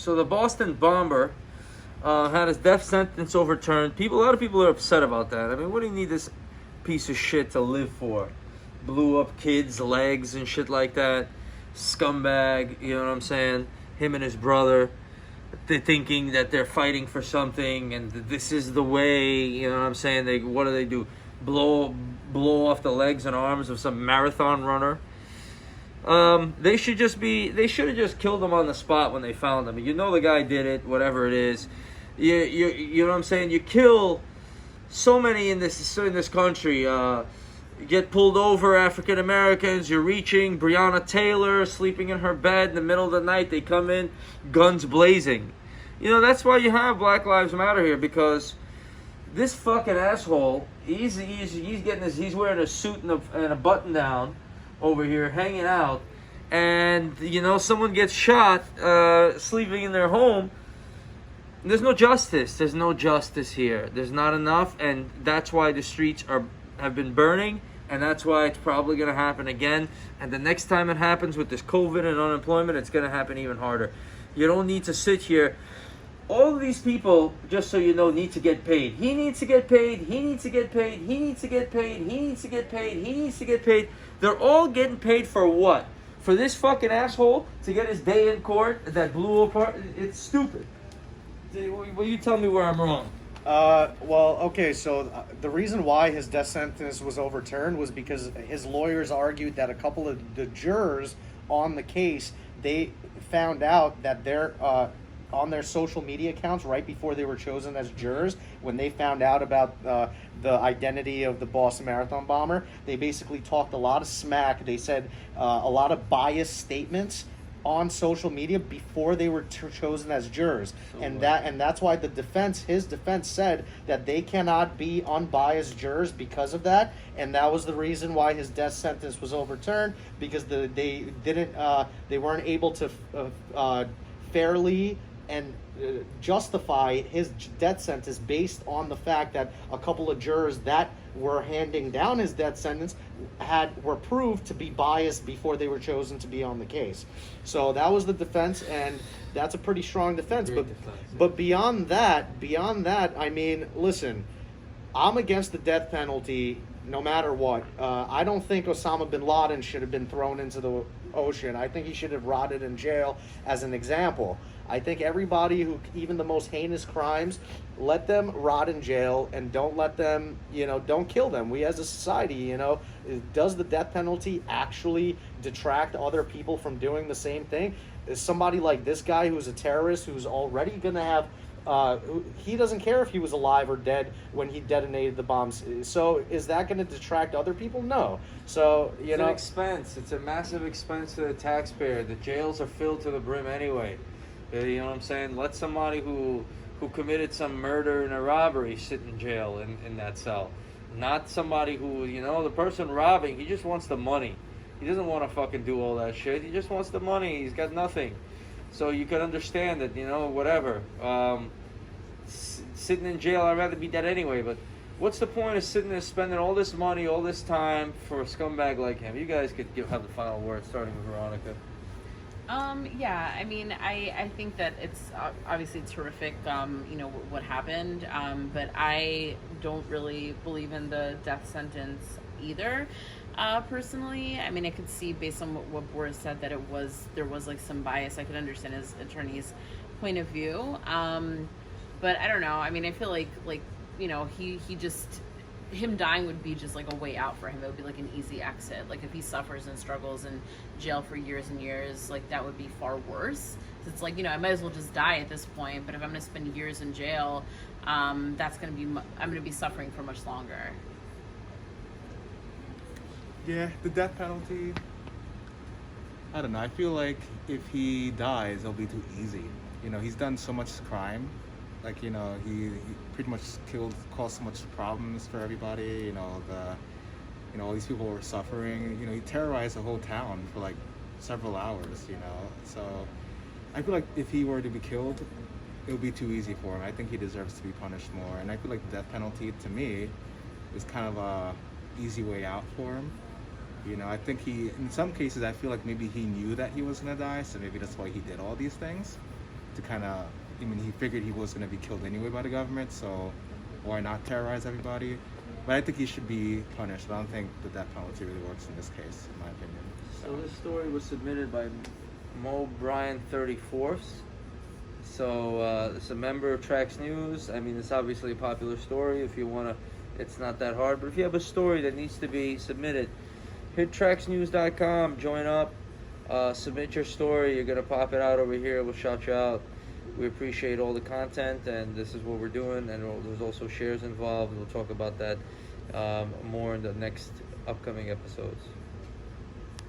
So the Boston bomber had his death sentence overturned. A lot of people are upset about that. I mean, what do you need this piece of shit to live for? Blew up kids' legs and shit like that. Scumbag, you know what I'm saying? Him and his brother, they're thinking that they're fighting for something and this is the way, you know what I'm saying? What do? Blow off the legs and arms of some marathon runner. They should have just killed him on the spot when they found him. You know the guy did it, whatever it is. You know what I'm saying? You kill so many in this country. Get pulled over, African Americans. You're reaching Breonna Taylor sleeping in her bed in the middle of the night. They come in, guns blazing. You know that's why you have Black Lives Matter here, because this fucking asshole. He's wearing a suit and a button down over here, hanging out, and you know someone gets shot sleeping in their home. There's no justice. There's no justice here. There's not enough, and that's why the streets have been burning, and that's why it's probably going to happen again. And the next time it happens with this COVID and unemployment, it's going to happen even harder. You don't need to sit here. All of these people, just so you know, need to get paid. He needs to get paid. He needs to get paid. He needs to get paid. He needs to get paid. He needs to get paid. They're all getting paid for what? For this fucking asshole to get his day in court that blew apart? It's stupid. Well, you tell me where I'm wrong. Well, okay, so the reason why his death sentence was overturned was because his lawyers argued that a couple of the jurors on the case, they found out that they're on their social media accounts right before they were chosen as jurors, when they found out about the identity of the Boston Marathon bomber, they basically talked a lot of smack. They said a lot of biased statements on social media before they were chosen as jurors. And that's why his defense said that they cannot be unbiased jurors because of that, and that was the reason why his death sentence was overturned, because they weren't able to fairly and justify his death sentence based on the fact that a couple of jurors that were handing down his death sentence were proved to be biased before they were chosen to be on the case. So that was the defense, and that's a pretty strong defense. But beyond that, I mean, listen, I'm against the death penalty no matter what. I don't think Osama bin Laden should have been thrown into the ocean. I think he should have rotted in jail as an example. I think everybody who, even the most heinous crimes, let them rot in jail and don't let them, don't kill them. We as a society, does the death penalty actually detract other people from doing the same thing? Is somebody like this guy who's a terrorist, who's already going to have, he doesn't care if he was alive or dead when he detonated the bombs. So is that going to detract other people? No. So, It's an expense. It's a massive expense to the taxpayer. The jails are filled to the brim anyway. You know what I'm saying? Let somebody who committed some murder and a robbery sit in jail in that cell. Not somebody who, the person robbing, he just wants the money. He doesn't want to fucking do all that shit. He just wants the money. He's got nothing. So you can understand that, whatever. Sitting in jail, I'd rather be dead anyway, but what's the point of sitting there spending all this money, all this time for a scumbag like him? You guys could have the final word, starting with Veronica. Yeah, I mean, I think that it's obviously terrific, what happened, but I don't really believe in the death sentence either, personally. I mean, I could see based on what Boris said that there was like some bias. I could understand his attorney's point of view, but I don't know. I mean, I feel like he just, him dying would be just like a way out for him. It would be like an easy exit. Like if he suffers and struggles in jail for years and years, like that would be far worse. It's like, I might as well just die at this point. But if I'm going to spend years in jail, I'm going to be suffering for much longer. Yeah, the death penalty, I don't know. I feel like if he dies, it'll be too easy. He's done so much crime. Like, he pretty much caused so much problems for everybody. All these people were suffering. He terrorized the whole town for like several hours, So I feel like if he were to be killed, it would be too easy for him. I think he deserves to be punished more. And I feel like the death penalty, to me, is kind of a easy way out for him. I think in some cases, I feel like maybe he knew that he was going to die, so maybe that's why he did all these things. to kind of, I mean, he figured he was going to be killed anyway by the government, so why not terrorize everybody? But I think he should be punished. I don't think the death penalty really works in this case, in my opinion. So this story was submitted by Mo Bryan 34th. So it's a member of Trax News. I mean, it's obviously a popular story. If you want to, it's not that hard. But if you have a story that needs to be submitted, hit traxnews.com, join up, submit your story. You're going to pop it out over here. We'll shout you out. We appreciate all the content, and this is what we're doing. And there's also shares involved. We'll talk about that more in the next upcoming episodes.